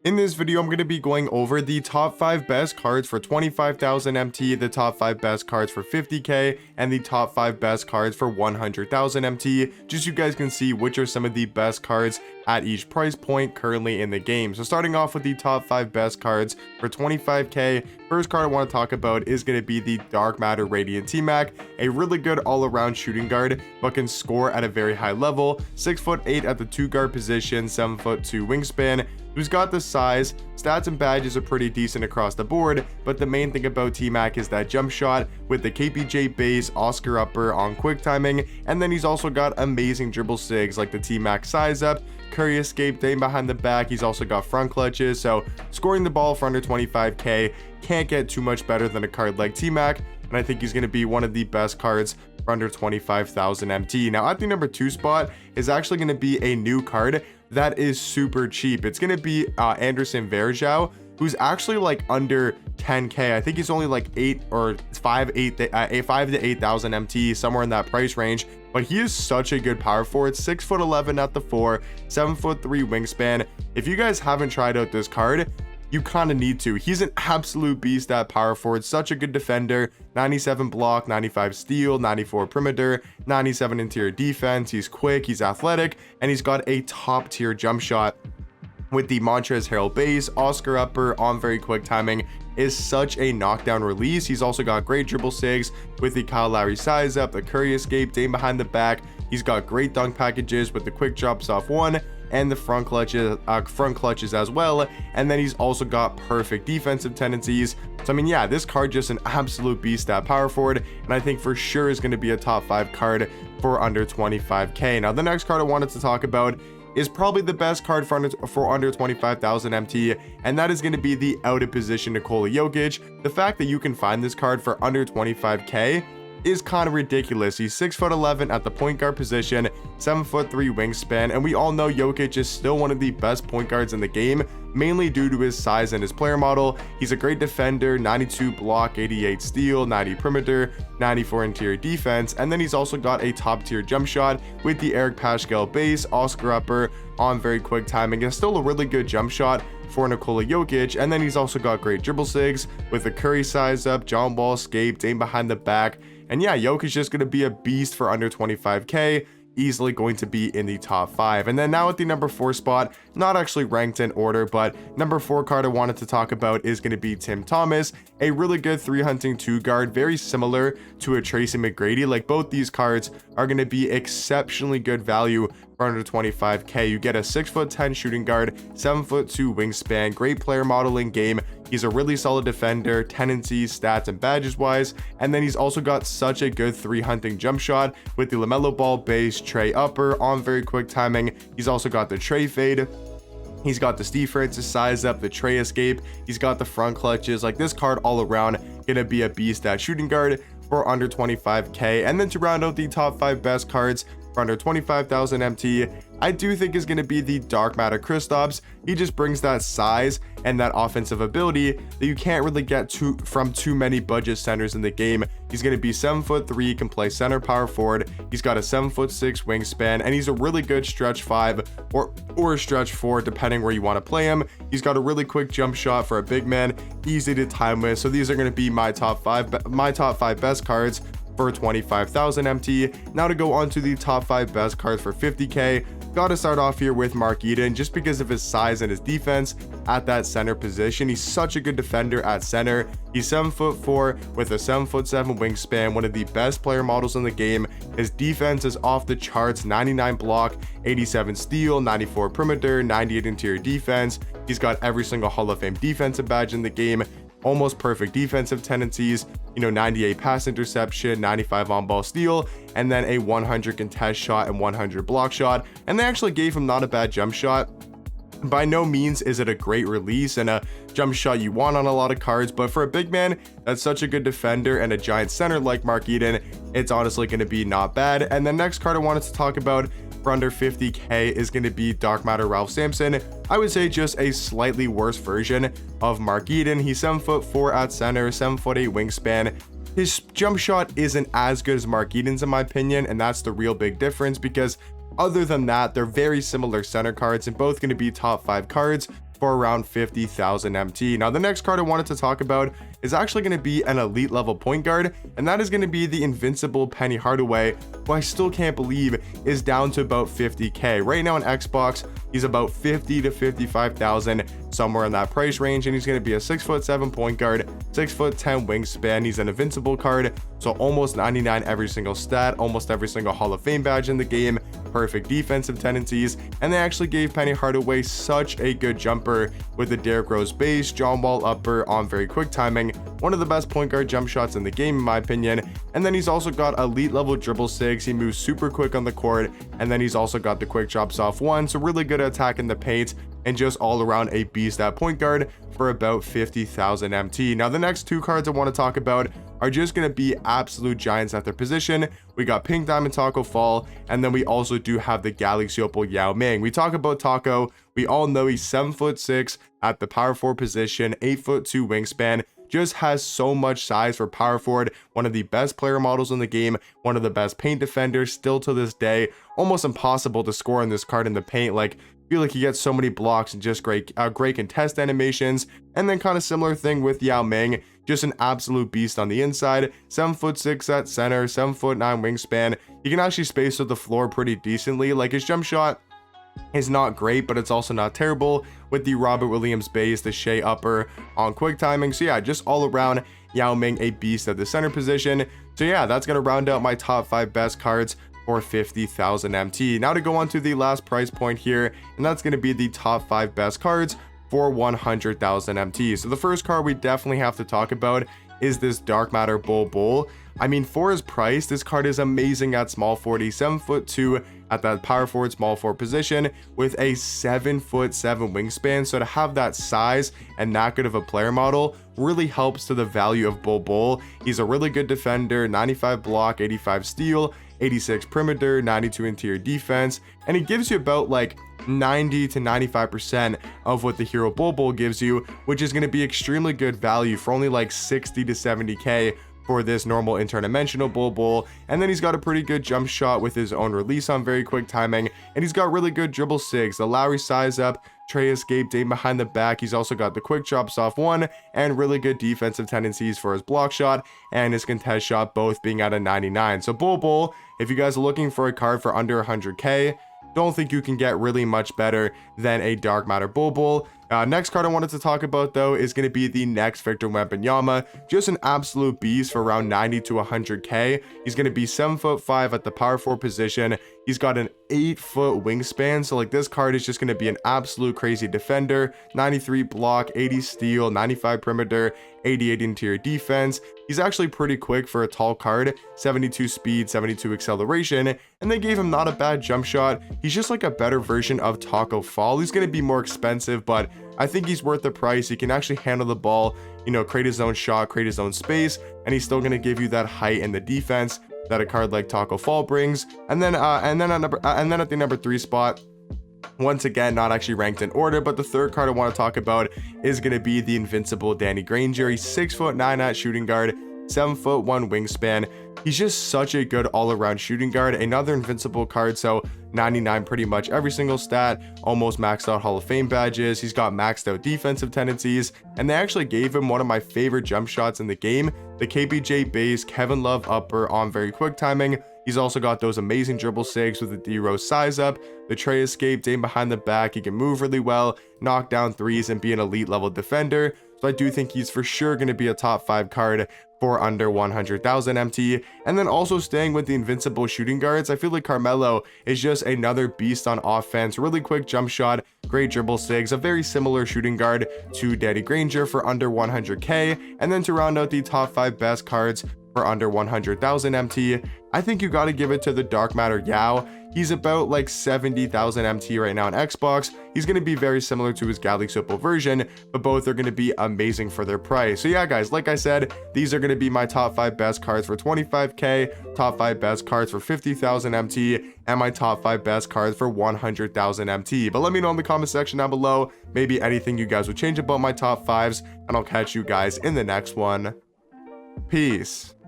In this video, I'm going to be going over the top 5 best cards for 25,000 MT, the top 5 best cards for 50k, and the top 5 best cards for 100,000 MT, just so you guys can see which are some of the best cards at each price point currently in the game. So starting off with the top 5 best cards for 25k, first card I want to talk about is going to be the Dark Matter Radiant T-Mac, a really good all-around shooting guard, but can score at a very high level, 6'8" at the 2 guard position, 7'2" wingspan, who's got the size. Stats and badges are pretty decent across the board, but the main thing about T-Mac is that jump shot with the KPJ base, Oscar upper on quick timing, and then he's also got amazing dribble sigs like the T-Mac size up, Curry escape, aim behind the back. He's also got front clutches, so scoring the ball for under 25k can't get too much better than a card like T-Mac, and I think he's going to be one of the best cards for under 25,000 MT. Now at the number 2 spot is actually going to be a new card that is super cheap. It's going to be Anderson Varejao, who's actually like under 10k. I think he's only like 5 to 8,000 MT, somewhere in that price range, but he is such a good power forward. 6'11" at the 4, 7'3" wingspan. If you guys haven't tried out this card, you kind of need to. He's an absolute beast at power forward, such a good defender, 97 block, 95 steal, 94 perimeter, 97 interior defense. He's quick, he's athletic, and he's got a top tier jump shot with the Montrezl Harrell base, Oscar upper on very quick timing, is such a knockdown release. He's also got great dribble sigs with the Kyle Lowry size up, the Curry escape, aim behind the back. He's got great dunk packages with the quick drops off one and the front clutches as well, and then he's also got perfect defensive tendencies. So I mean, yeah, this card just an absolute beast at power forward, and I think for sure is going to be a top 5 card for under 25k. Now the next card I wanted to talk about is probably the best card for under 25,000 MT, and that is going to be the out of position Nikola Jokic. The fact that you can find this card for under 25k is kind of ridiculous. He's 6'11" at the point guard position, 7'3" wingspan, and we all know Jokic is still one of the best point guards in the game, mainly due to his size and his player model. He's a great defender, 92 block, 88 steal, 90 perimeter, 94 interior defense, and then he's also got a top tier jump shot with the Eric Paschall base, Oscar upper on very quick timing. It's still a really good jump shot for Nikola Jokic, and then he's also got great dribble sigs with the Curry size up, John Wall escape, aim behind the back. And yeah, Jokic is just going to be a beast for under 25k, easily going to be in the top 5. And then now at the number 4 spot, not actually ranked in order, but number 4 card I wanted to talk about is going to be Tim Thomas, a really good 3-hunting 2 guard, very similar to a Tracy McGrady. Like, both these cards are going to be exceptionally good value for under 25k. You get a 6'10" shooting guard, 7'2" wingspan, great player model in game. He's a really solid defender, tendencies, stats, and badges wise, and then he's also got such a good 3-hunting jump shot with the LaMelo Ball base, Trey upper on very quick timing. He's also got the Trey fade. He's got the Steve Francis size up, the Trey escape. He's got the front clutches. Like, this card all around gonna be a beast at shooting guard for under 25k. And then to round out the top 5 best cards for under 25,000 MT, I do think is going to be the Dark Matter Kristaps. He just brings that size and that offensive ability that you can't really get from too many budget centers in the game. He's going to be 7'3", can play center power forward. He's got a 7'6" wingspan, and he's a really good stretch 5 or stretch 4, depending where you want to play him. He's got a really quick jump shot for a big man, easy to time with. So these are going to be my top 5 best cards for 25,000 MT. Now to go on to the top 5 best cards for 50k. Gotta start off here with Mark Eden, just because of his size and his defense at that center position. He's such a good defender at center. He's 7'4" with a 7'7" wingspan, one of the best player models in the game. His defense is off the charts, 99 block, 87 steal, 94 perimeter, 98 interior defense. He's got every single Hall of Fame defensive badge in the game, almost perfect defensive tendencies, 98 pass interception, 95 on ball steal, and then a 100 contest shot and 100 block shot. And they actually gave him not a bad jump shot. By no means is it a great release and a jump shot you want on a lot of cards, but for a big man that's such a good defender and a giant center like Mark Eden, it's honestly going to be not bad. And the next card I wanted to talk about for under 50k is going to be Dark Matter Ralph Sampson. I would say just a slightly worse version of Mark Eden. He's 7'4" at center, 7'8" wingspan. His jump shot isn't as good as Mark Eden's in my opinion, and that's the real big difference, because other than that, they're very similar center cards and both going to be top 5 cards for around 50,000 MT. Now the next card I wanted to talk about is actually going to be an elite level point guard, and that is going to be the invincible Penny Hardaway, who I still can't believe is down to about 50k. Right now on Xbox, he's about 50 to 55,000, somewhere in that price range, and he's going to be a 6'7" point guard, 6'10" wingspan. He's an invincible card, so almost 99 every single stat, almost every single Hall of Fame badge in the game, perfect defensive tendencies, and they actually gave Penny Hardaway such a good jumper with the Derrick Rose base, John Wall upper on very quick timing, one of the best point guard jump shots in the game in my opinion. And then he's also got elite level dribble 6, he moves super quick on the court, and then he's also got the quick drops off 1, so really good at attacking the paint, and just all around a beast at point guard for about 50,000 MT. Now the next two cards I want to talk about are just going to be absolute giants at their position. We got Pink Diamond Taco Fall, and then we also do have the Galaxy Opal Yao Ming. We talk about Taco, we all know he's 7'6" at the power forward position, 8'2" wingspan, just has so much size for power forward, one of the best player models in the game, one of the best paint defenders still to this day. Almost impossible to score on this card in the paint. Like, feel like he gets so many blocks and just great contest animations. And then kind of similar thing with Yao Ming, just an absolute beast on the inside, 7'6" at center, 7'9" wingspan. He can actually space with the floor pretty decently. Like, his jump shot is not great, but it's also not terrible with the Robert Williams base, the Shea upper on quick timing. So yeah, just all around Yao Ming a beast at the center position. So yeah, that's going to round out my top 5 best cards for 50,000 MT. Now to go on to the last price point here, and that's going to be the top 5 best cards for 100,000 MT. So the first card we definitely have to talk about is this Dark Matter Bull. I mean, for his price, this card is amazing at small forward. 7'2" at that power forward, small forward position with a 7'7" wingspan. So to have that size and that good of a player model really helps to the value of Bull. He's a really good defender, 95 block, 85 steal, 86 perimeter, 92 interior defense, and he gives you about like 90 to 95% of what the Hero Bull gives you, which is going to be extremely good value for only like 60 to 70k for this normal interdimensional Bull. And then he's got a pretty good jump shot with his own release on very quick timing, and he's got really good dribble 6, the Lowry size up, Trey escape, aim behind the back. He's also got the quick drops off 1 and really good defensive tendencies for his block shot and his contest shot, both being at a 99. So Bull, if you guys are looking for a card for under 100k, don't think you can get really much better than a Dark Matter Bull. Next card I wanted to talk about though is going to be the next Victor Wembanyama, just an absolute beast for around 90 to 100k. He's going to be 7'5" at the power forward position. He's got an 8-foot wingspan, so like this card is just going to be an absolute crazy defender. 93 block, 80 steal, 95 perimeter, 88 interior defense. He's actually pretty quick for a tall card, 72 speed, 72 acceleration, and they gave him not a bad jump shot. He's just like a better version of Taco Fall. He's going to be more expensive, but I think he's worth the price. He can actually handle the ball, you know, create his own shot, create his own space, and he's still going to give you that height and the defense that a card like Taco Fall brings. And then at the number 3 spot, once again, not actually ranked in order, but the third card I want to talk about is going to be the invincible Danny Granger. He's 6'9" at shooting guard, 7'1" wingspan. He's just such a good all-around shooting guard, another invincible card, so 99 pretty much every single stat, almost maxed out Hall of Fame badges. He's got maxed out defensive tendencies, and they actually gave him one of my favorite jump shots in the game, the KPJ base, Kevin Love upper on very quick timing. He's also got those amazing dribble 6 with the D Rose size up, the Trey escape, aim behind the back. He can move really well, knock down threes, and be an elite level defender. So I do think he's for sure going to be a top 5 card for under 100,000 MT. And then also staying with the invincible shooting guards, I feel like Carmelo is just another beast on offense. Really quick jump shot, great dribble 6, a very similar shooting guard to Danny Granger for under 100k. And then to round out the top 5 best cards for under 100,000 MT, I think you got to give it to the Dark Matter Yao. He's about like 70,000 MT right now on Xbox. He's going to be very similar to his Galaxy Opal version, but both are going to be amazing for their price. So yeah, guys, like I said, these are going to be my top 5 best cards for 25k, top 5 best cards for 50,000 MT, and my top 5 best cards for 100,000 MT. But let me know in the comment section down below, maybe anything you guys would change about my top 5s, and I'll catch you guys in the next one. Peace.